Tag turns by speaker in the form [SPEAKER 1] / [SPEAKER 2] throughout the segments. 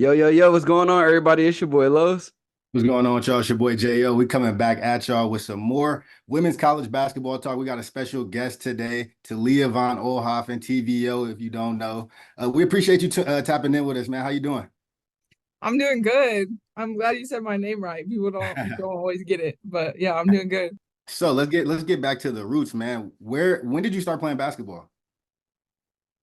[SPEAKER 1] Yo, yo, yo, what's going on, everybody? It's your boy Los.
[SPEAKER 2] What's going on, y'all? It's your boy Jo. We coming back at y'all with some more women's college basketball talk. We got a special guest today, TALIA Von Oelhoffen, TVO, if you don't know. We appreciate you tapping in with us, man. How you doing?
[SPEAKER 3] I'm doing good. I'm glad you said my name right. People don't always get it, but yeah, I'm doing good.
[SPEAKER 2] So let's get back to the roots, man. When did you start playing basketball?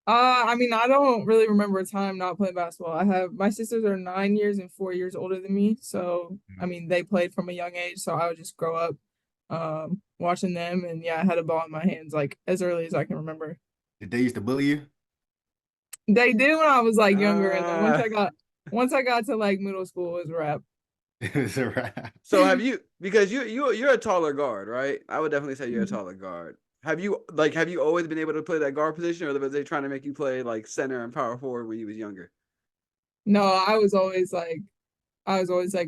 [SPEAKER 3] I mean, I don't really remember a time not playing basketball. I have my sisters are 9 years and 4 years older than me, so I mean, they played from a young age, so I would just grow up watching them, and yeah, I had a ball in my hands like as early as I can remember.
[SPEAKER 2] Did they used to bully you?
[SPEAKER 3] They did when I was like younger, and then
[SPEAKER 1] Ah,
[SPEAKER 3] once I got to like middle school, it was a wrap.
[SPEAKER 2] It was a wrap.
[SPEAKER 1] so have you because you're a taller guard, right? I would definitely say you're a taller guard. Have you always been able to play that guard position, or was they trying to make you play like center and power forward when you was younger?
[SPEAKER 3] No, I was always like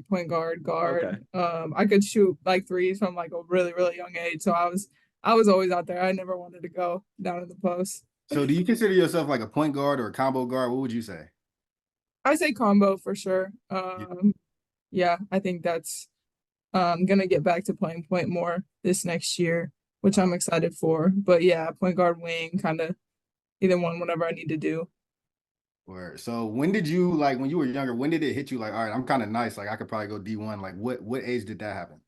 [SPEAKER 3] point guard,
[SPEAKER 1] Okay.
[SPEAKER 3] guard. I could shoot like threes from like a really, really young age. So I was always out there. I never wanted to go down in the post.
[SPEAKER 2] So do you consider yourself like a point guard or a combo guard? What would you say?
[SPEAKER 3] I say combo for sure.
[SPEAKER 2] Yeah.
[SPEAKER 3] Yeah, I think that's gonna get back to playing point more this next year, which I'm excited for. But yeah, point guard wing, kind of either one, whatever I need to do.
[SPEAKER 2] So when did you like when you were younger, when did it hit you like, all right, I'm kind of nice, like I could probably go D1? Like what age did that happen?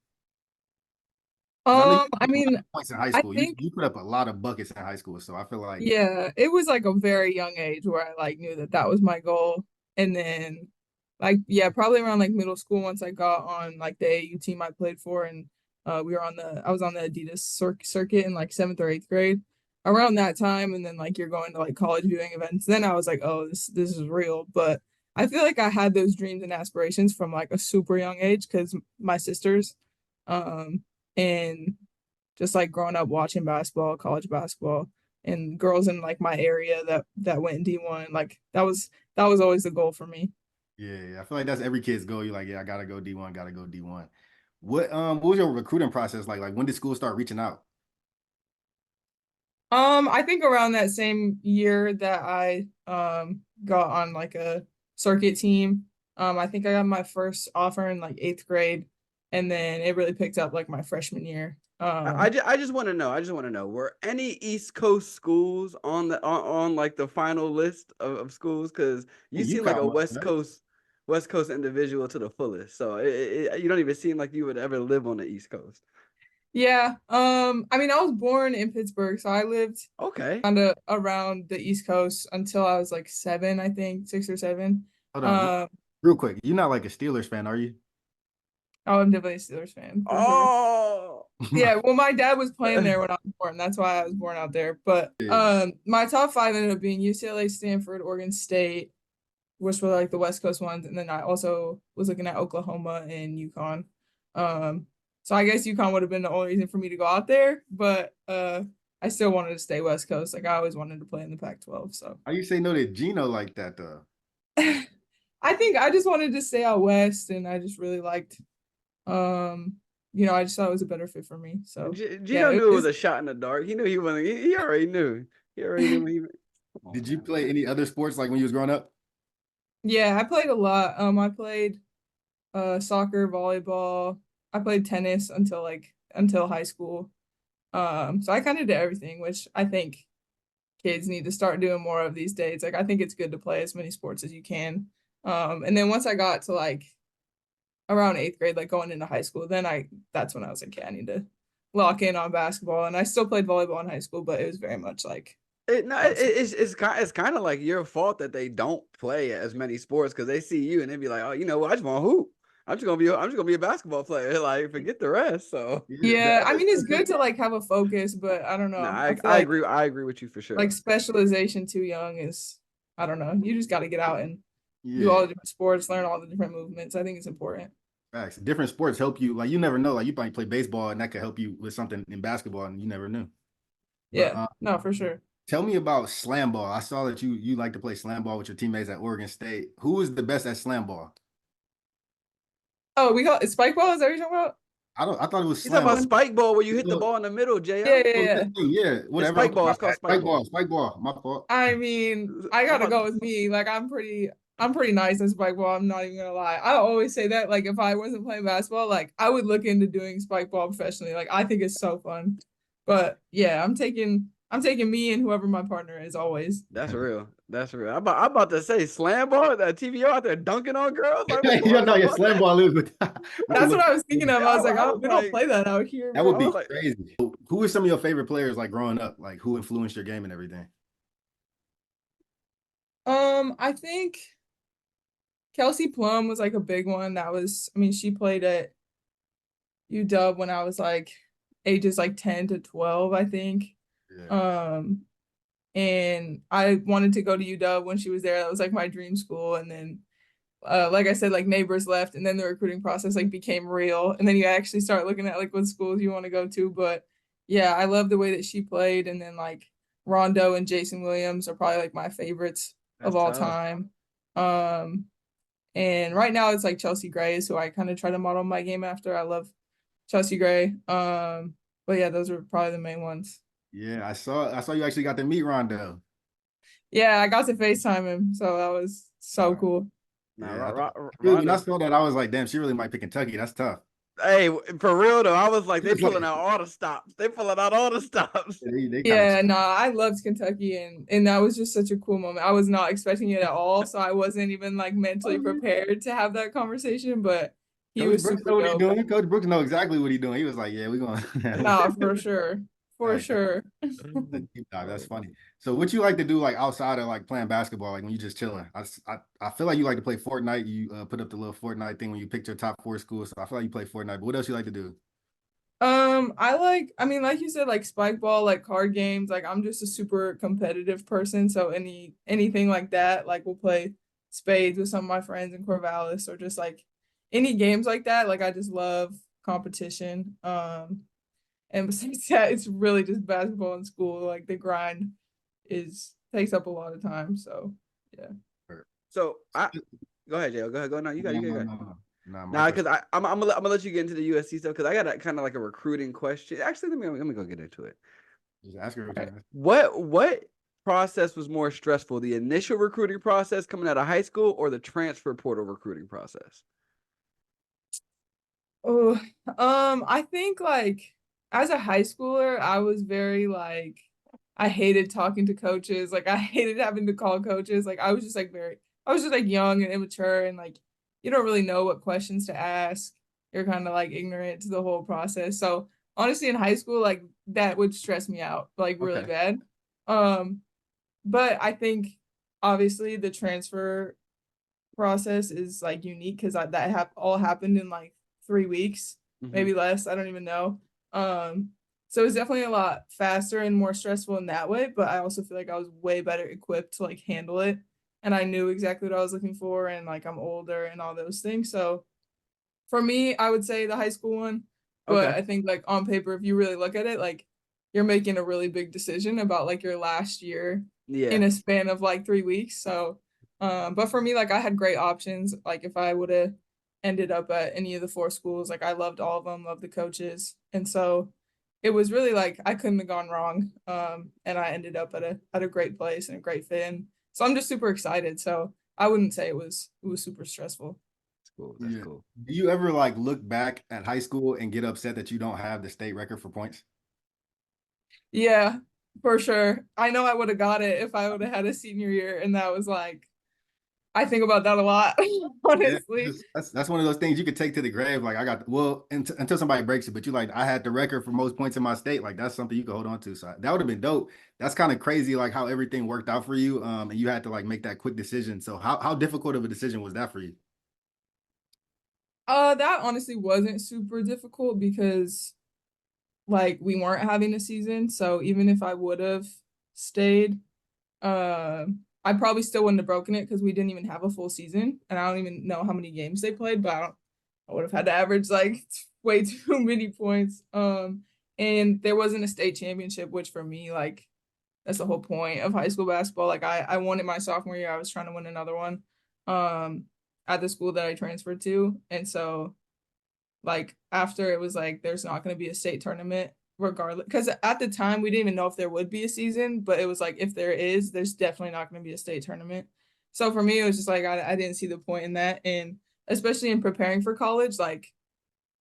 [SPEAKER 2] Because I know you
[SPEAKER 3] I
[SPEAKER 2] put up a lot
[SPEAKER 3] mean,
[SPEAKER 2] of points in high
[SPEAKER 3] I
[SPEAKER 2] school. You
[SPEAKER 3] think
[SPEAKER 2] you put up a lot of buckets in high school, so I feel like
[SPEAKER 3] yeah, it was like a very young age where I like knew that that was my goal. And then like yeah, probably around like middle school once I got on like the AU team I played for and we were on the I was on the Adidas circuit in like 7th or 8th grade. Around that time and then like you're going to like college viewing events. Then I was like, "Oh, this is real." But I feel like I had those dreams and aspirations from like a super young age because my sisters um and just like growing up watching basketball, college basketball, and girls in like my area that went D1, like that was always the goal for me.
[SPEAKER 2] yeah, I feel like that's every kid's goal. You're like, yeah, I gotta go D1, gotta go D1. What was your recruiting process like? Like when did school start reaching out?
[SPEAKER 3] I think around that same year that I got on like a circuit team, I think I got my first offer in like 8th grade, and then it really picked up like my freshman year.
[SPEAKER 1] I just want to know. I just want to know. Were any East Coast schools on like the final list of schools? Because you seem like
[SPEAKER 2] UConn
[SPEAKER 1] a
[SPEAKER 2] was, right?
[SPEAKER 1] West Coast individual to the fullest. So you don't even seem like you would ever live on the East Coast.
[SPEAKER 3] Yeah, I mean I was born in Pittsburgh, so I lived
[SPEAKER 1] Okay.
[SPEAKER 3] kind of around the East Coast until I was like seven, I think, 6 or 7.
[SPEAKER 2] Hold on,
[SPEAKER 3] Um,
[SPEAKER 2] real quick. You're not like a Steelers fan, are you?
[SPEAKER 3] oh, I'm definitely a Steelers fan for sure.
[SPEAKER 1] Oh.
[SPEAKER 3] Yeah, well, my dad was playing there when I was born. That's why I was born out there. But
[SPEAKER 2] Yeah.
[SPEAKER 3] my top five ended up being UCLA, Stanford, Oregon State, which were like the West Coast ones, and then I also was looking at Oklahoma and UConn. So I guess UConn would have been the only reason for me to go out there, but I still wanted to stay West Coast. Like I always wanted to play in the Pac-12, so.
[SPEAKER 2] How you say no to Gino like that though?
[SPEAKER 3] I think I just wanted to stay out west and I just really liked um I just thought it was a better fit for me. So yeah,
[SPEAKER 1] Gino knew it was a shot in the dark. He knew he wasn't. He already knew. He already knew. Come on,
[SPEAKER 2] Did you
[SPEAKER 1] man.
[SPEAKER 2] play any other sports like when you was growing up?
[SPEAKER 3] yeah, I played a lot. I played soccer, volleyball. I played tennis until high school. So I kind of did everything, which I think kids need to start doing more of these days. Like I think it's good to play as many sports as you can. And then once I got to like around 8th grade, like going into high school, then that's when I was like, okay, I need to lock in on basketball. And I still played volleyball in high school, but it was very much like
[SPEAKER 1] It, no, it,
[SPEAKER 3] outside.
[SPEAKER 1] it's kind of like your fault that they don't play as many sports because they see you and they be like, oh, you know what? I just want to hoop. I'm just gonna be a basketball player. Like forget the rest. So
[SPEAKER 2] Yeah, the
[SPEAKER 3] Yeah, I
[SPEAKER 2] other
[SPEAKER 3] mean it's
[SPEAKER 2] sports
[SPEAKER 3] good to like have a focus, but I don't
[SPEAKER 1] no,
[SPEAKER 3] know. I
[SPEAKER 1] I
[SPEAKER 3] feel
[SPEAKER 1] I
[SPEAKER 3] like
[SPEAKER 1] agree. I agree with you for
[SPEAKER 3] like
[SPEAKER 1] sure.
[SPEAKER 3] specialization too young is I don't know. You just got to get out and do all
[SPEAKER 2] yeah,
[SPEAKER 3] the different sports, learn all the different movements. I think it's important.
[SPEAKER 2] facts. Different sports help you. Like you never know. Like you might play baseball and that could help you with something in basketball and you never knew. But
[SPEAKER 3] Yeah, no, for sure.
[SPEAKER 2] tell me about slam ball. I saw that you like to play slam ball with your teammates at Oregon State. Who is the best at slam ball?
[SPEAKER 3] Oh, we got spike ball. Is that what you're talking about?
[SPEAKER 2] I thought it was
[SPEAKER 1] You talking
[SPEAKER 2] slam
[SPEAKER 1] about
[SPEAKER 2] ball.
[SPEAKER 1] spike ball where you hit the
[SPEAKER 2] Well,
[SPEAKER 1] ball in the middle,
[SPEAKER 3] Yeah,
[SPEAKER 1] Jo?
[SPEAKER 3] yeah,
[SPEAKER 2] yeah,
[SPEAKER 3] yeah.
[SPEAKER 2] yeah,
[SPEAKER 1] It's
[SPEAKER 2] whatever.
[SPEAKER 1] spike
[SPEAKER 2] Okay,
[SPEAKER 1] ball.
[SPEAKER 2] my
[SPEAKER 1] It's called
[SPEAKER 2] bad.
[SPEAKER 1] spike
[SPEAKER 2] Spike ball,
[SPEAKER 1] ball.
[SPEAKER 2] spike ball. My fault.
[SPEAKER 3] I mean, I
[SPEAKER 1] I'm
[SPEAKER 3] gotta
[SPEAKER 1] about
[SPEAKER 3] go with me. Like I'm pretty. I'm pretty nice in spike ball. I'm not even gonna lie. I always say that. Like if I wasn't playing basketball, like I would look into doing spike ball professionally. Like I think it's so fun. But yeah, I'm taking me and whoever my partner is always.
[SPEAKER 1] That's real. That's real. I'm about to say slam ball, that TVO out there dunking on girls. Like,
[SPEAKER 2] You know, your
[SPEAKER 1] what
[SPEAKER 2] slam ball is with.
[SPEAKER 3] That's what I was thinking of. I was like,
[SPEAKER 1] I
[SPEAKER 3] oh,
[SPEAKER 1] was
[SPEAKER 3] we don't
[SPEAKER 1] like,
[SPEAKER 3] play that out here,
[SPEAKER 2] That would
[SPEAKER 1] I
[SPEAKER 2] be
[SPEAKER 3] bro.
[SPEAKER 1] was like,
[SPEAKER 2] crazy. Who were some of your favorite players like growing up? Like who influenced your game and everything?
[SPEAKER 3] I think Kelsey Plum was like a big one. I mean, she played at UW when I was like ages like 10 to 12, I think.
[SPEAKER 2] Yeah.
[SPEAKER 3] Um, and I wanted to go to UW when she was there. That was like my dream school. And then, like I said, like neighbors left, and then the recruiting process like became real. And then you actually start looking at like what schools you want to go to. But yeah, I love the way that she played. And then like Rondo and Jason Williams are probably like my favorites of
[SPEAKER 1] that's
[SPEAKER 3] all
[SPEAKER 1] tough.
[SPEAKER 3] time. Um, and right now it's like Chelsea Gray is who I kind of try to model my game after. I love Chelsea Gray. But yeah, those are probably the main ones.
[SPEAKER 2] Yeah, I saw you actually got to meet Rondo.
[SPEAKER 3] Yeah, I got to FaceTime him, so that was so
[SPEAKER 2] Uh,
[SPEAKER 3] cool.
[SPEAKER 1] Nah,
[SPEAKER 2] yeah, when I
[SPEAKER 1] Ronda's.
[SPEAKER 2] saw that, I was like, damn, she really might pick Kentucky. That's tough.
[SPEAKER 1] Hey, for real though, I was like,
[SPEAKER 2] It
[SPEAKER 1] they
[SPEAKER 2] was like
[SPEAKER 1] pulling out all the stops. They pulling out all the stops.
[SPEAKER 2] they kind of
[SPEAKER 3] Yeah, no, I loved Kentucky, and that was just such a cool moment. I was not expecting it at all, so I wasn't even like mentally prepared to have that conversation, but he
[SPEAKER 2] Coach
[SPEAKER 3] was
[SPEAKER 2] Brooks
[SPEAKER 3] super
[SPEAKER 2] know what he's
[SPEAKER 3] dope.
[SPEAKER 2] doing. Coach Brooks know exactly what he's doing. He was like, yeah, we're going
[SPEAKER 3] Nah, for sure. For
[SPEAKER 2] Hey,
[SPEAKER 3] sure.
[SPEAKER 2] the deep dive. That's funny. So what you like to do like outside of like playing basketball, like when you just chilling? I feel like you like to play Fortnite. You put up the little Fortnite thing when you picked your top 4 schools. So I feel like you play Fortnite. But what else you like to do?
[SPEAKER 3] I mean, like you said, like spike ball, like card games, like I'm just a super competitive person. So anything like that, like we'll play spades with some of my friends in Corvallis or just like any games like that. Like I just love competition. And besides that, it's really just basketball in school. Like the grind is takes up a lot of time. So yeah.
[SPEAKER 1] So I go ahead, Jay. Go ahead. Go no, you got
[SPEAKER 2] No,
[SPEAKER 1] you
[SPEAKER 2] no,
[SPEAKER 1] got.
[SPEAKER 2] no, no. Nah, my
[SPEAKER 1] Nah,
[SPEAKER 2] question.
[SPEAKER 1] because I'm gonna let you get into the USC stuff because I got kind of like a recruiting question. Actually, let me go get into it.
[SPEAKER 2] Just ask her what
[SPEAKER 3] All
[SPEAKER 2] you
[SPEAKER 3] right.
[SPEAKER 2] ask.
[SPEAKER 1] What process was more stressful, the initial recruiting process coming out of high school or the transfer portal recruiting process?
[SPEAKER 3] Oh, I think like as a high schooler, I was very like I hated talking to coaches. Like I hated having to call coaches. Like I was just like young and immature and like you don't really know what questions to ask. You're kind of like ignorant to the whole process. So honestly, in high school, like that would stress me out like really
[SPEAKER 1] Okay.
[SPEAKER 3] bad. Um, but I think obviously the transfer process is like unique because that all happened in like 3 weeks,
[SPEAKER 1] Hmm.
[SPEAKER 3] maybe less. I don't even know. Um, so it's definitely a lot faster and more stressful in that way. But I also feel like I was way better equipped to like handle it, and I knew exactly what I was looking for, and like I'm older and all those things. So for me, I would say the high school one. But
[SPEAKER 1] Okay.
[SPEAKER 3] I think like on paper, if you really look at it, like you're making a really big decision about like your last year in
[SPEAKER 1] Yeah.
[SPEAKER 3] a span of like 3 weeks. So, but for me, like I had great options. Like if I would have ended up at any of the 4 schools, like I loved all of them, loved the coaches, and so it was really like I couldn't have gone wrong. And I ended up at a great place and a great fit. And so I'm just super excited. So I wouldn't say it was super stressful.
[SPEAKER 1] That's cool. That's
[SPEAKER 2] Yeah.
[SPEAKER 1] cool.
[SPEAKER 2] Do you ever like look back at high school and get upset that you don't have the state record for points?
[SPEAKER 3] Yeah, for sure. I know I would have got it if I would have had a senior year, and that was like I think about that a lot,
[SPEAKER 2] Yeah,
[SPEAKER 3] honestly.
[SPEAKER 2] that's one of those things you could take to the grave. Like I got well until somebody breaks it, but you like I had the record for most points in my state. Like that's something you could hold on to. So that would have been dope. That's kind of crazy, like how everything worked out for you. And you had to like make that quick decision. So how difficult of a decision was that for you?
[SPEAKER 3] That honestly wasn't super difficult because like we weren't having a season, so even if I would have stayed, uh, I probably still wouldn't have broken it because we didn't even have a full season, and I don't even know how many games they played, but I would have had to average like way too many points. And there wasn't a state championship, which for me, like that's the whole point of high school basketball. Like I won it my sophomore year. I was trying to win another one, um, at the school that I transferred to, and so like after it was like there's not going to be a state tournament regardless because at the time we didn't even know if there would be a season, but it was like if there is, there's definitely not going to be a state tournament. So for me, it was just like I didn't see the point in that. And especially in preparing for college, like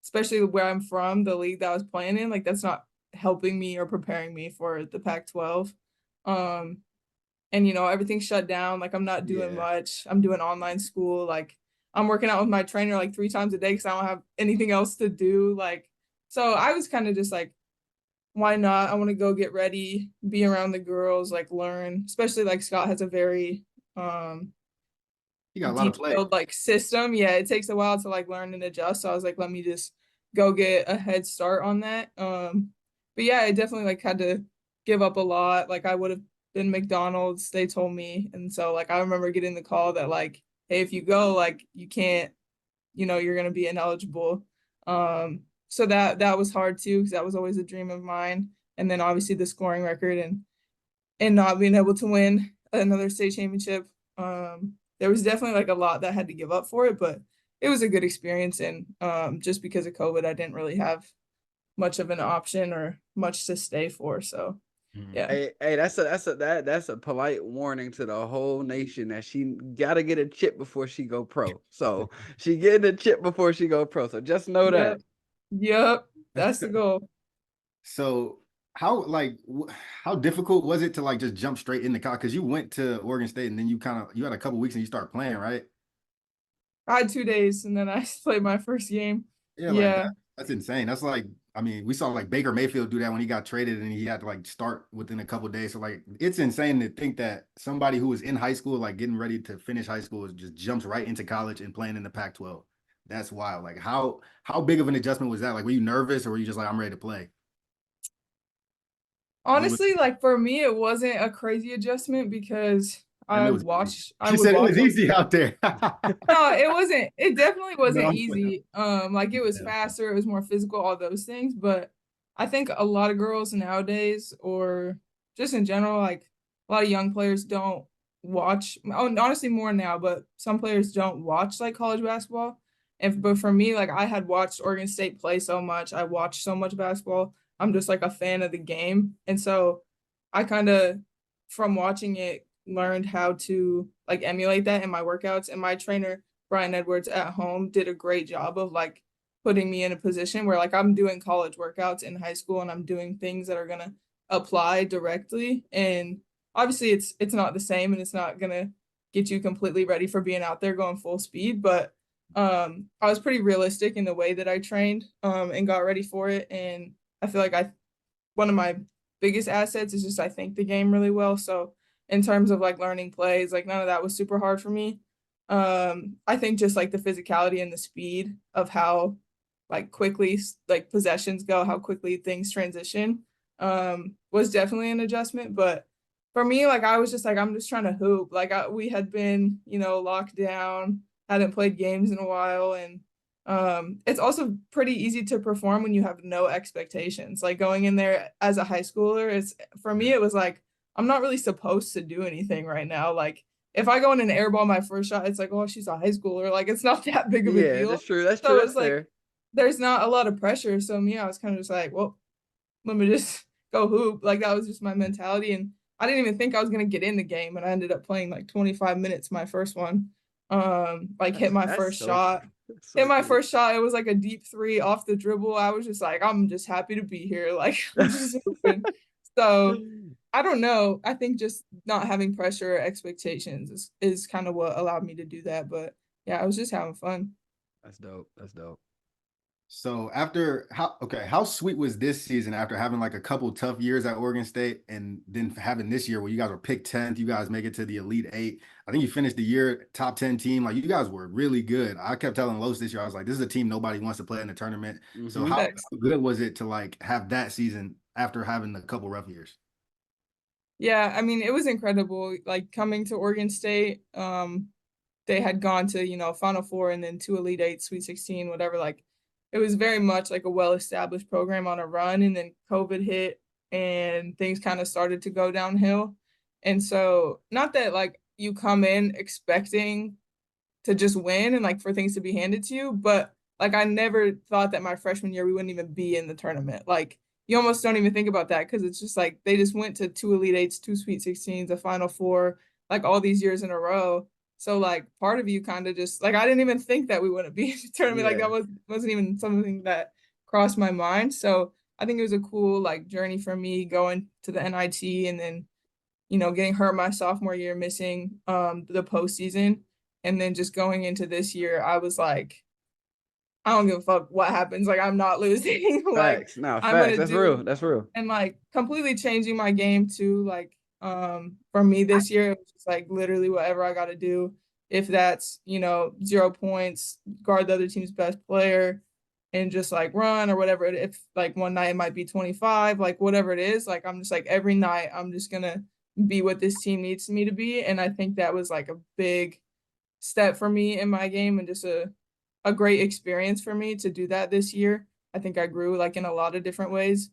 [SPEAKER 3] especially where I'm from, the league that I was playing in, like that's not helping me or preparing me for the Pac-12. Um, and everything's shut down. Like I'm not doing
[SPEAKER 1] Yeah.
[SPEAKER 3] much. I'm doing online school. Like I'm working out with my trainer like 3 times a day because I don't have anything else to do. Like, so I was kind of just like, why not? I want to go get ready, be around the girls, like learn. Especially like Scott has a very
[SPEAKER 2] You got a lot of play.
[SPEAKER 3] detailed like system. Yeah, it takes a while to like learn and adjust. So I was like, let me just go get a head start on that. But yeah, I definitely like had to give up a lot. Like I would have been McDonald's, they told me. And so like I remember getting the call that like, hey, if you go, like you can't, you're gonna be ineligible. So that was hard too, because that was always a dream of mine. And then obviously the scoring record and not being able to win another state championship. There was definitely like a lot that I had to give up for it, but it was a good experience. And just because of COVID, I didn't really have much of an option or much to stay for. So yeah.
[SPEAKER 1] Hey, that's a polite warning to the whole nation that she gotta get a chip before she go pro. So she getting a chip before she go pro. So just know that.
[SPEAKER 3] Yep. That's the goal.
[SPEAKER 2] So how difficult was it to like just jump straight into college? Because you went to Oregon State and then you had a couple weeks and you start playing, right?
[SPEAKER 3] I had 2 days and then I played my first game.
[SPEAKER 2] Yeah, like
[SPEAKER 3] Yeah.
[SPEAKER 2] that's insane. That's like, I mean, we saw like Baker Mayfield do that when he got traded and he had to like start within a couple days. So like it's insane to think that somebody who was in high school, like getting ready to finish high school, just jumps right into college and playing in the Pac-12. That's wild. Like how big of an adjustment was that? Like, were you nervous or were you just like, I'm ready to play?
[SPEAKER 3] Honestly, like for me, it wasn't a crazy adjustment because
[SPEAKER 2] And
[SPEAKER 3] I
[SPEAKER 2] it was easy.
[SPEAKER 3] watched, I
[SPEAKER 2] She
[SPEAKER 3] would
[SPEAKER 2] said it
[SPEAKER 3] watch
[SPEAKER 2] was easy out there.
[SPEAKER 3] No, it wasn't. It definitely
[SPEAKER 2] No,
[SPEAKER 3] wasn't
[SPEAKER 2] I'm playing.
[SPEAKER 3] easy. Like it was
[SPEAKER 2] Yeah.
[SPEAKER 3] faster, it was more physical, all those things. But I think a lot of girls nowadays, or just in general, like a lot of young players don't watch. Oh, honestly, more now, but some players don't watch like college basketball. And but for me, like I had watched Oregon State play so much. I watched so much basketball. I'm just like a fan of the game, and so I kind of from watching it learned how to like emulate that in my workouts. And my trainer, Brian Edwards at home, did a great job of like putting me in a position where like I'm doing college workouts in high school and I'm doing things that are gonna apply directly. And obviously it's not the same and it's not gonna get you completely ready for being out there going full speed, but I was pretty realistic in the way that I trained and got ready for it. And I feel like one of my biggest assets is just I think the game really well. So in terms of like learning plays, like none of that was super hard for me. I think just like the physicality and the speed of how like quickly like possessions go, how quickly things transition, was definitely an adjustment. But for me, like I was just like I'm just trying to hoop. Like we had been, locked down, hadn't played games in a while, and it's also pretty easy to perform when you have no expectations. Like going in there as a high schooler, it's for me, it was like I'm not really supposed to do anything right now. Like if I go in and airball my first shot, it's like, oh, she's a high schooler. Like it's not that big of a
[SPEAKER 1] Yeah,
[SPEAKER 3] deal.
[SPEAKER 1] that's true. That's true.
[SPEAKER 3] So
[SPEAKER 1] That's
[SPEAKER 3] it's like
[SPEAKER 1] fair.
[SPEAKER 3] there's not a lot of pressure. So me, I was kind of just like, well, let me just go hoop. Like that was just my mentality. And I didn't even think I was gonna get in the game. And I ended up playing like 25 minutes my first one. Like hit my
[SPEAKER 1] That's
[SPEAKER 3] first
[SPEAKER 1] so
[SPEAKER 3] shot.
[SPEAKER 1] that's
[SPEAKER 3] Hit
[SPEAKER 1] so
[SPEAKER 3] my
[SPEAKER 1] cool.
[SPEAKER 3] first shot. It was like a deep three off the dribble. I was just like, I'm just happy to be here. Like I'm just hooping. So I don't know. I think just not having pressure or expectations is kind of what allowed me to do that. But yeah, I was just having fun.
[SPEAKER 1] That's dope. That's dope.
[SPEAKER 2] So how sweet was this season after having like a couple tough years at Oregon State and then having this year where you guys were picked 10th, you guys make it to the Elite Eight. I think you finished the year top 10 team. Like you guys were really good. I kept telling Los this year, I was like, this is a team nobody wants to play in the tournament. So
[SPEAKER 1] Mm-hmm.
[SPEAKER 2] how
[SPEAKER 3] Thanks.
[SPEAKER 2] good was it to like have that season after having a couple rough years?
[SPEAKER 3] Yeah, I mean, it was incredible. Like coming to Oregon State, they had gone to, Final Four and then two Elite Eight, Sweet 16, whatever. Like it was very much like a well-established program on a run. And then COVID hit and things kind of started to go downhill. And so not that like you come in expecting to just win and like for things to be handed to you, but like I never thought that my freshman year we wouldn't even be in the tournament. Like you almost don't even think about that because it's just like they just went to two Elite Eights, two Sweet 16s, a Final Four, like all these years in a row. So like part of you kind of just like I didn't even think that we wouldn't be in the tournament. Like
[SPEAKER 1] Yeah.
[SPEAKER 3] that wasn't even something that crossed my mind. So I think it was a cool like journey for me going to the NIT and then, you know, getting hurt my sophomore year, missing the postseason. And then just going into this year, I was like, I don't give a fuck what happens. Like I'm not losing. Like
[SPEAKER 1] Facts. No,
[SPEAKER 3] I'm
[SPEAKER 1] facts.
[SPEAKER 3] gonna
[SPEAKER 1] That's
[SPEAKER 3] do
[SPEAKER 1] real. That's real.
[SPEAKER 3] and like completely changing my game too. Like for me this year, it was just like literally whatever I gotta do. If that's, you know, 0 points, guard the other team's best player and just like run or whatever. If like one night it might be 25, like whatever it is, like I'm just like every night I'm just gonna be what this team needs me to be. And I think that was like a big step for me in my game and just a great experience for me to do that this year. I think I grew like in a lot of different ways.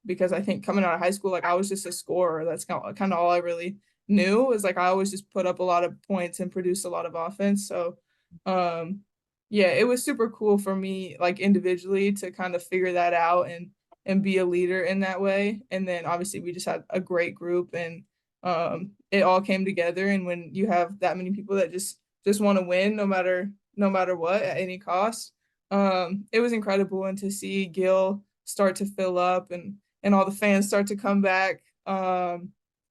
[SPEAKER 3] Because I think coming out of high school, like I was just a scorer. That's kind of all I really knew was like I always just put up a lot of points and produce a lot of offense. So yeah, it was super cool for me like individually to kind of figure that out and be a leader in that way. And then obviously we just had a great group and it all came together. And when you have that many people that just want to win no matter what at any cost, it was incredible. And to see Gil start to fill up and all the fans start to come back,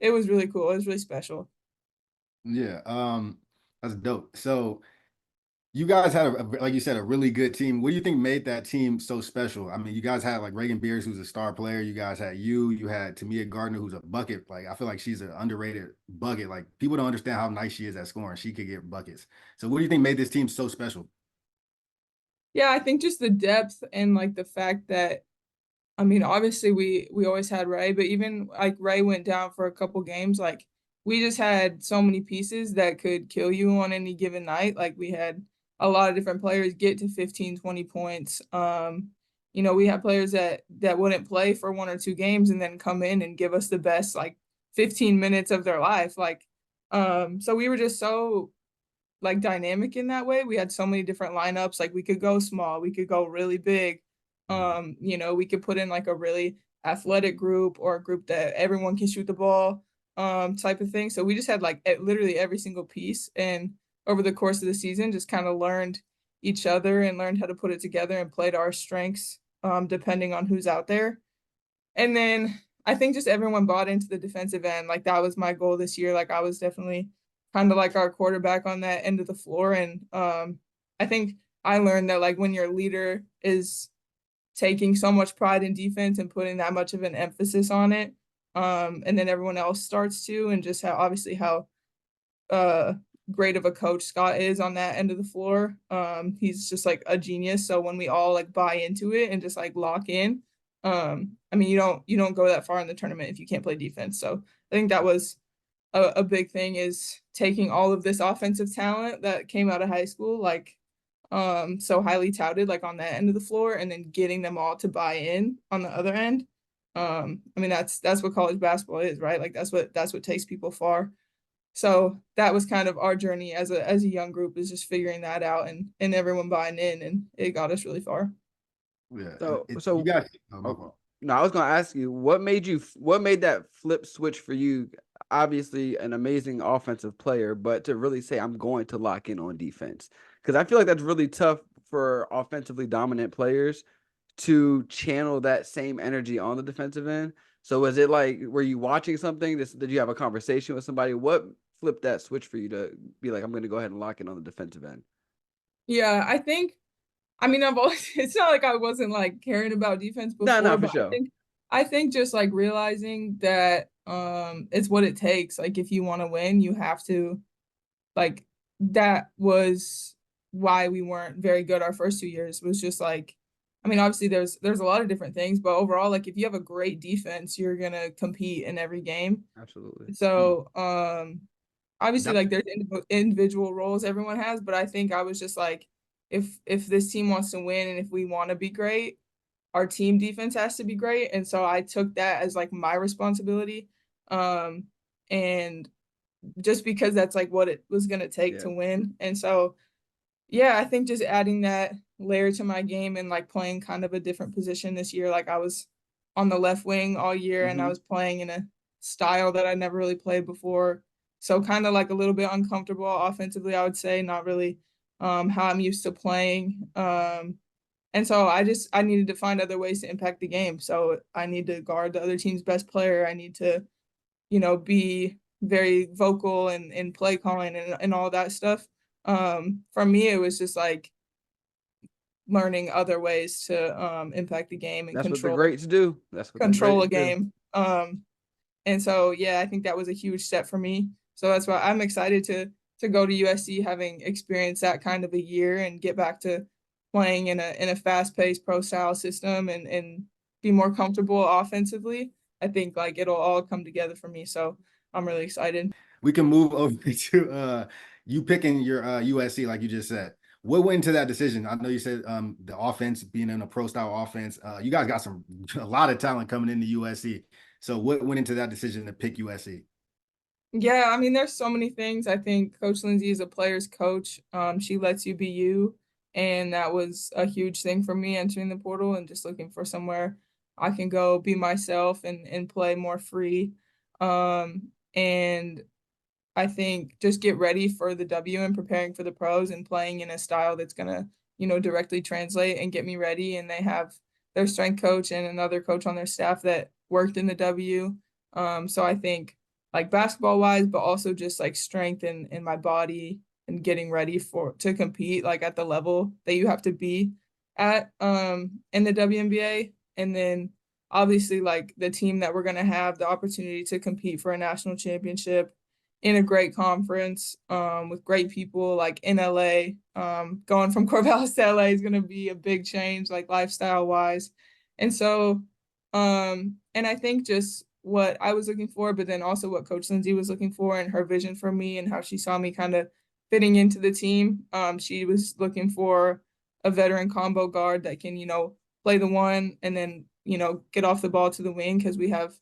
[SPEAKER 3] it was really cool. It was really special.
[SPEAKER 2] Yeah, that's dope. So you guys had like you said, a really good team. What do you think made that team so special? I mean, you guys had like Reagan Beers, who's a star player. You guys had you had Tamia Gardner, who's a bucket. Like I feel like she's an underrated bucket. Like people don't understand how nice she is at scoring. She could get buckets. So what do you think made this team so special?
[SPEAKER 3] Yeah, I think just the depth and like the fact that I mean, obviously we always had Ray, but even like Ray went down for a couple games, like we just had so many pieces that could kill you on any given night. Like we had a lot of different players get to 15, 20 points. You know, we had players that wouldn't play for 1 or 2 games and then come in and give us the best like 15 minutes of their life. Like so we were just so like dynamic in that way. We had so many different lineups. Like we could go small, we could go really big. You know, we could put in like a really athletic group or a group that everyone can shoot the ball, type of thing. So we just had like literally every single piece. And over the course of the season, just kind of learned each other and learned how to put it together and play to our strengths, depending on who's out there. And then I think just everyone bought into the defensive end. Like that was my goal this year. Like I was definitely kind of like our quarterback on that end of the floor. And I think I learned that like when your leader is taking so much pride in defense and putting that much of an emphasis on it, and then everyone else starts to, and just how obviously how uh great of a coach Scott is on that end of the floor. He's just like a genius. So when we all like buy into it and just like lock in, I mean you don't go that far in the tournament if you can't play defense. So I think that was a big thing is taking all of this offensive talent that came out of high school, like so highly touted like on that end of the floor and then getting them all to buy in on the other end. I mean that's what college basketball is, right? Like that's what takes people far. So that was kind of our journey as a young group, is just figuring that out and everyone buying in, and it got us really far.
[SPEAKER 2] Yeah, you
[SPEAKER 1] So
[SPEAKER 2] guys. Oh, my
[SPEAKER 1] oh,
[SPEAKER 2] fault.
[SPEAKER 1] no, I was gonna ask you what made that flip switch for you? Obviously, an amazing offensive player, but to really say I'm going to lock in on defense, because I feel like that's really tough for offensively dominant players to channel that same energy on the defensive end. So was it like, were you watching something? Did you have a conversation with somebody? What flipped that switch for you to be like, I'm going to go ahead and lock in on the defensive end?
[SPEAKER 3] Yeah, I mean, I've always, it's not like I wasn't like caring about defense
[SPEAKER 1] No,
[SPEAKER 3] before,
[SPEAKER 1] no, for
[SPEAKER 3] but
[SPEAKER 1] sure.
[SPEAKER 3] I think just like realizing that it's what it takes. Like if you want to win, you have to like that was why we weren't very good our first 2 years, was just like I mean, obviously there's a lot of different things, but overall, like if you have a great defense, you're gonna compete in every game.
[SPEAKER 1] Absolutely.
[SPEAKER 3] So obviously
[SPEAKER 2] That,
[SPEAKER 3] like there's individual roles everyone has, but I think I was just like if this team wants to win and if we want to be great, our team defense has to be great. And so I took that as like my responsibility. And just because that's like what it was going to take
[SPEAKER 1] Yeah.
[SPEAKER 3] to win. And so yeah, I think just adding that layer to my game and like playing kind of a different position this year. Like I was on the left wing all year and I
[SPEAKER 1] Mm-hmm.
[SPEAKER 3] was playing in a style that I never really played before. So kind of like a little bit uncomfortable offensively, I would say, not really how I'm used to playing. And so I needed to find other ways to impact the game. So I need to guard the other team's best player. I need to, be very vocal and play calling and all that stuff. For me, it was just like learning other ways to impact the game and
[SPEAKER 1] That's what the greats do. That's what the
[SPEAKER 3] control
[SPEAKER 1] greats
[SPEAKER 3] a
[SPEAKER 1] do.
[SPEAKER 3] game. And so yeah, I think that was a huge step for me. So that's why I'm excited to go to USC, having experienced that kind of a year, and get back to playing in a fast-paced pro style system and be more comfortable offensively. I think like it'll all come together for me. So I'm really excited.
[SPEAKER 2] We can move over to you picking your USC, like you just said. What went into that decision? I know you said the offense being in a pro style offense. You guys got a lot of talent coming into USC. So what went into that decision to pick USC?
[SPEAKER 3] Yeah, I mean, there's so many things. I think Coach Lindsay is a player's coach. She lets you be you. And that was a huge thing for me entering the portal and just looking for somewhere I can go be myself and play more free. And I think just get ready for the W and preparing for the pros and playing in a style that's gonna, directly translate and get me ready. And they have their strength coach and another coach on their staff that worked in the W. So I think like basketball wise, but also just like strength in my body and getting ready to compete like at the level that you have to be at in the WNBA. And then obviously like the team that we're gonna have the opportunity to compete for a national championship in a great conference with great people like in LA. Going from Corvallis to LA is going to be a big change, like lifestyle wise. And so, and I think just what I was looking for, but then also what Coach Lindsay was looking for and her vision for me and how she saw me kind of fitting into the team. She was looking for a veteran combo guard that can, play the one and then, get off the ball to the wing because we have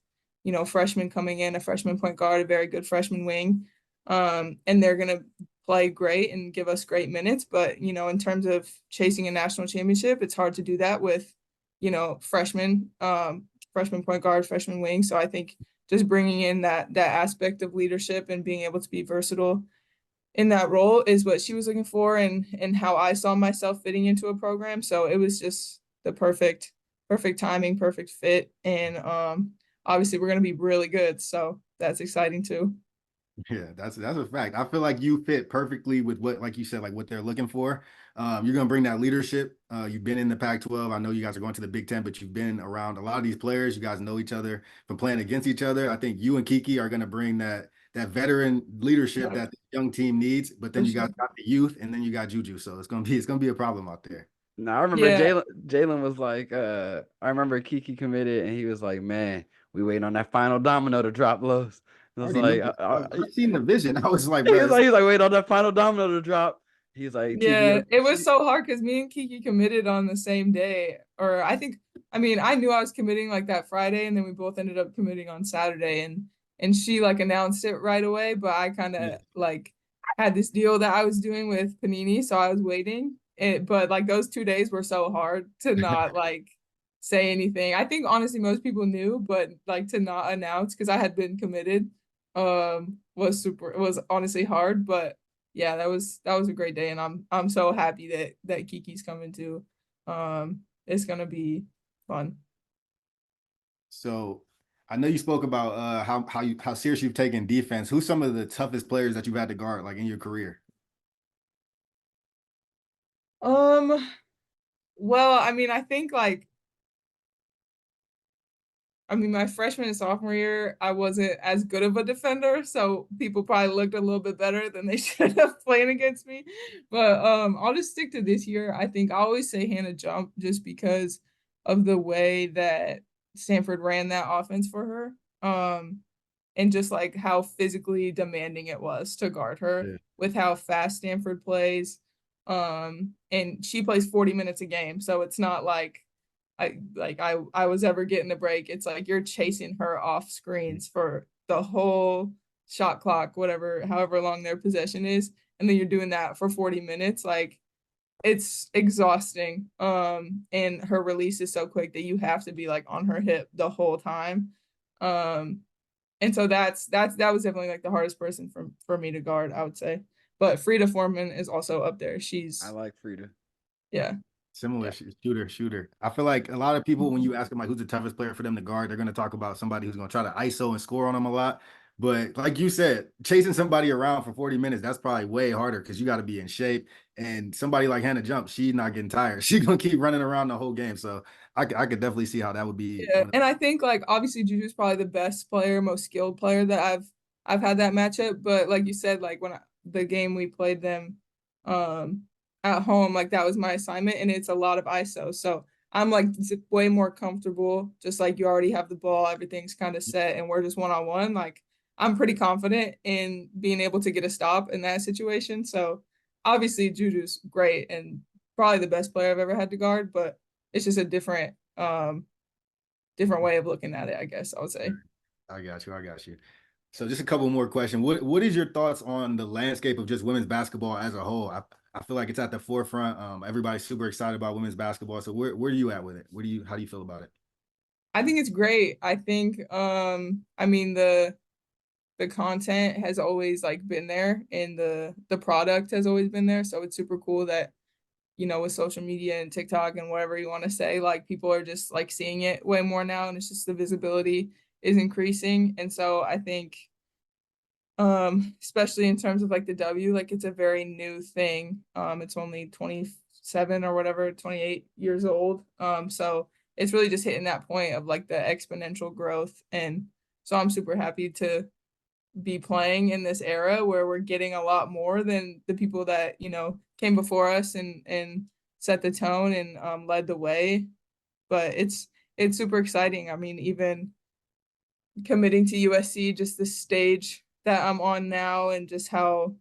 [SPEAKER 3] freshmen coming in, a freshman point guard, a very good freshman wing. And they're going to play great and give us great minutes. But, in terms of chasing a national championship, it's hard to do that with, freshmen, freshman point guard, freshman wing. So I think just bringing in that aspect of leadership and being able to be versatile in that role is what she was looking for and how I saw myself fitting into a program. So it was just the perfect timing, perfect fit. And obviously we're going to be really good. So that's exciting too.
[SPEAKER 2] Yeah, that's a fact. I feel like you fit perfectly with what, like you said, like what they're looking for. You're gonna bring that leadership. You've been in the Pac-12. I know you guys are going to the Big Ten, but you've been around a lot of these players. You guys know each other from playing against each other. I think you and Kiki are gonna bring that veteran leadership that the young team needs. But then you guys got the youth, and then you got Juju. So it's gonna be a problem out there.
[SPEAKER 1] Now I remember
[SPEAKER 3] Yeah.
[SPEAKER 1] Jalen was like, I remember Kiki committed and he was like, man, we waiting on that final domino to drop lows.
[SPEAKER 2] I
[SPEAKER 1] And I was
[SPEAKER 2] already knew
[SPEAKER 1] like,
[SPEAKER 2] this stuff. I've seen the vision. I was like,
[SPEAKER 1] he
[SPEAKER 2] bro,
[SPEAKER 1] was like, he's like, wait on that final domino to drop. He's like,
[SPEAKER 3] Yeah,
[SPEAKER 1] TVO.
[SPEAKER 3] it was so hard because me and Kiki committed on the same day. Or I mean, I knew I was committing like that Friday, and then we both ended up committing on Saturday, and she like announced it right away, but I kind
[SPEAKER 2] yeah.
[SPEAKER 3] of like had this deal that I was doing with Panini, so I was waiting. But like those 2 days were so hard to not like say anything. I think honestly most people knew, but like to not announce because I had been committed was honestly hard, but yeah, that was a great day, and I'm so happy that Kiki's coming too. It's gonna be fun.
[SPEAKER 2] So I know you spoke about how serious you've taken defense. Who's some of the toughest players that you've had to guard, like in your career?
[SPEAKER 3] Um, well, I mean, I think like my freshman and sophomore year, I wasn't as good of a defender, so people probably looked a little bit better than they should have playing against me. But I'll just stick to this year. I think I always say Hannah Jump just because of the way that Stanford ran that offense for her. And just like how physically demanding it was to guard her
[SPEAKER 2] Yeah.
[SPEAKER 3] with how fast Stanford plays. And she plays 40 minutes a game, so it's not like I was ever getting a break. It's like you're chasing her off screens for the whole shot clock, whatever, however long their possession is, and then you're doing that for 40 minutes. Like it's exhausting. And her release is so quick that you have to be like on her hip the whole time. Um, And so that was definitely like the hardest person for me to guard, I would say. But Frida Foreman is also up there.
[SPEAKER 1] I
[SPEAKER 3] She's
[SPEAKER 1] like Frida.
[SPEAKER 3] yeah.
[SPEAKER 2] Similar
[SPEAKER 3] Yeah.
[SPEAKER 2] shooter. I feel like a lot of people, when you ask them like who's the toughest player for them to guard, they're going to talk about somebody who's going to try to ISO and score on them a lot. But like you said, chasing somebody around for 40 minutes, that's probably way harder because you got to be in shape. And somebody like Hannah Jump, she's not getting tired. She's going to keep running around the whole game. So I could definitely see how that would be.
[SPEAKER 3] Yeah, and I think like obviously Juju's probably the best player, most skilled player that I've had that matchup. But like you said, like the game we played them at home, like that was my assignment, and it's a lot of ISO. So I'm like way more comfortable, just like you already have the ball, everything's kind of set, and we're just one-on-one. Like I'm pretty confident in being able to get a stop in that situation. So obviously Juju's great and probably the best player I've ever had to guard, but it's just a different way of looking at it, I guess I would say.
[SPEAKER 2] I got you. I got you. So just a couple more questions. What is your thoughts on the landscape of just women's basketball as a whole? I feel like it's at the forefront. Everybody's super excited about women's basketball. So where are you at with it? How do you feel about it?
[SPEAKER 3] I think it's great. I think I mean the content has always like been there and the product has always been there. So it's super cool that, you know, with social media and TikTok and whatever you want to say, like people are just like seeing it way more now, and it's just the visibility is increasing. And so I think especially in terms of like the W, like it's a very new thing. It's only 27 or whatever, 28 years old. So it's really just hitting that point of like the exponential growth. And so I'm super happy to be playing in this era where we're getting a lot more than the people that, you know, came before us and set the tone and led the way. But it's super exciting. I mean, even committing to USC, just the stage that I'm on now and just how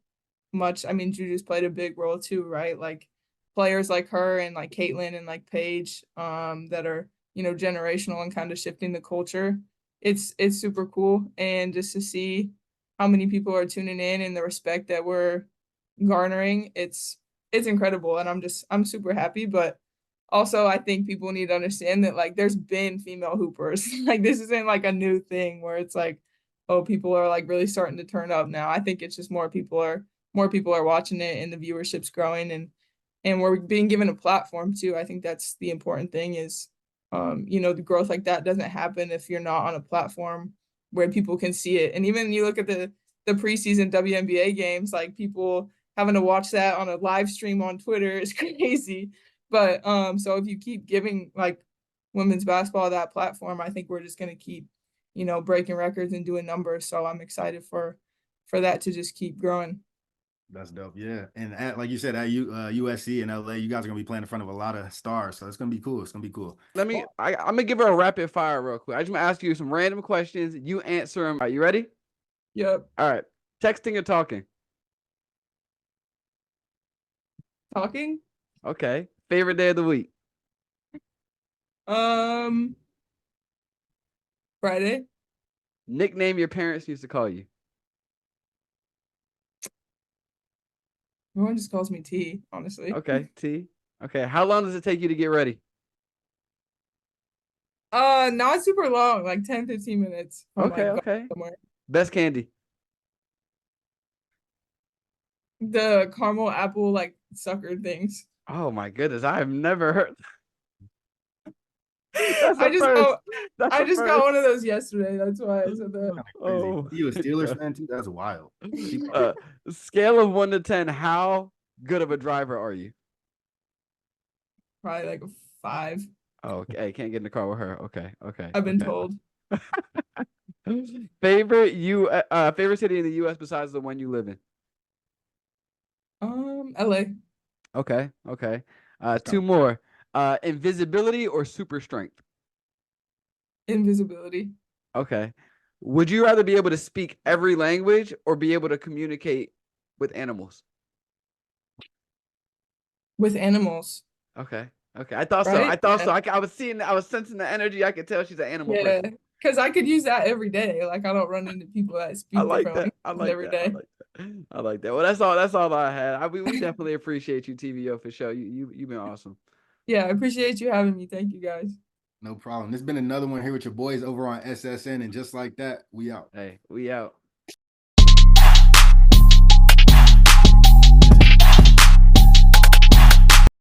[SPEAKER 3] much, I mean, Juju's played a big role too, right? Like players like her and like Caitlin and like Paige that are, you know, generational and kind of shifting the culture. It's super cool. And just to see how many people are tuning in and the respect that we're garnering, it's incredible. And I'm super happy. But also I think people need to understand that like there's been female hoopers. Like this isn't like a new thing where it's like, oh, people are like really starting to turn up now. I think it's just more people are watching it and the viewership's growing and we're being given a platform too. I think that's the important thing is you know, the growth like that doesn't happen if you're not on a platform where people can see it. And even you look at the preseason WNBA games, like people having to watch that on a live stream on Twitter is crazy. But so if you keep giving like women's basketball that platform, I think we're just gonna keep, you know, breaking records and doing numbers. So I'm excited for that to just keep growing.
[SPEAKER 2] That's dope. Yeah. And like you said, at USC and LA, you guys are gonna be playing in front of a lot of stars. So it's gonna be cool. It's gonna be cool.
[SPEAKER 1] I'm gonna give her a rapid fire real quick. I just want to ask you some random questions. You answer them. Are you ready?
[SPEAKER 3] Yep.
[SPEAKER 1] All right. Texting or talking?
[SPEAKER 3] Talking.
[SPEAKER 1] Okay. Favorite day of the week?
[SPEAKER 3] Friday.
[SPEAKER 1] Nickname your parents used to call you?
[SPEAKER 3] Everyone just calls me T, honestly.
[SPEAKER 1] Okay. T. Okay. How long does it take you to get ready?
[SPEAKER 3] Not super long, like 10, 15 minutes from
[SPEAKER 1] Okay.
[SPEAKER 3] like going
[SPEAKER 1] Okay.
[SPEAKER 3] somewhere.
[SPEAKER 1] Best candy?
[SPEAKER 3] The caramel apple like sucker things.
[SPEAKER 1] Oh my goodness. I have never heard. That's
[SPEAKER 3] I
[SPEAKER 1] a
[SPEAKER 3] just
[SPEAKER 1] first.
[SPEAKER 3] got
[SPEAKER 1] That's
[SPEAKER 3] I
[SPEAKER 1] a
[SPEAKER 3] just got
[SPEAKER 1] first.
[SPEAKER 3] one of those yesterday. That's why I said that.
[SPEAKER 2] Crazy.
[SPEAKER 1] Oh.
[SPEAKER 2] You a Steelers fan too? That's wild.
[SPEAKER 1] Scale of 1 to 10, how good of a driver are you?
[SPEAKER 3] Probably like a 5.
[SPEAKER 1] Oh, okay. Can't get in the car with her. Okay. Okay.
[SPEAKER 3] I've been
[SPEAKER 1] Okay.
[SPEAKER 3] told.
[SPEAKER 1] Favorite city in the US besides the one you live in?
[SPEAKER 3] LA.
[SPEAKER 1] Okay. Okay. Two more. Invisibility or super strength?
[SPEAKER 3] Invisibility.
[SPEAKER 1] Okay. Would you rather be able to speak every language or be able to communicate with animals?
[SPEAKER 3] With animals.
[SPEAKER 1] Okay. Okay. I thought so.
[SPEAKER 3] Right?
[SPEAKER 1] I thought
[SPEAKER 3] Yeah.
[SPEAKER 1] so. I was sensing the energy. I could tell she's an animal
[SPEAKER 3] Yeah.
[SPEAKER 1] person.
[SPEAKER 3] Because I could use that every day. Like I don't run into people that
[SPEAKER 1] I
[SPEAKER 3] speak
[SPEAKER 1] like
[SPEAKER 3] different
[SPEAKER 1] that. I
[SPEAKER 3] languages
[SPEAKER 1] like
[SPEAKER 3] every
[SPEAKER 1] that. I
[SPEAKER 3] day.
[SPEAKER 1] like that. I like that. Well, that's all I had. We definitely appreciate you, TVO, for sure. You've been awesome.
[SPEAKER 3] Yeah, I appreciate you having me. Thank you guys.
[SPEAKER 2] No problem. There's been another one here with your boys over on SSN, and just like that, we out.
[SPEAKER 1] Hey, we out.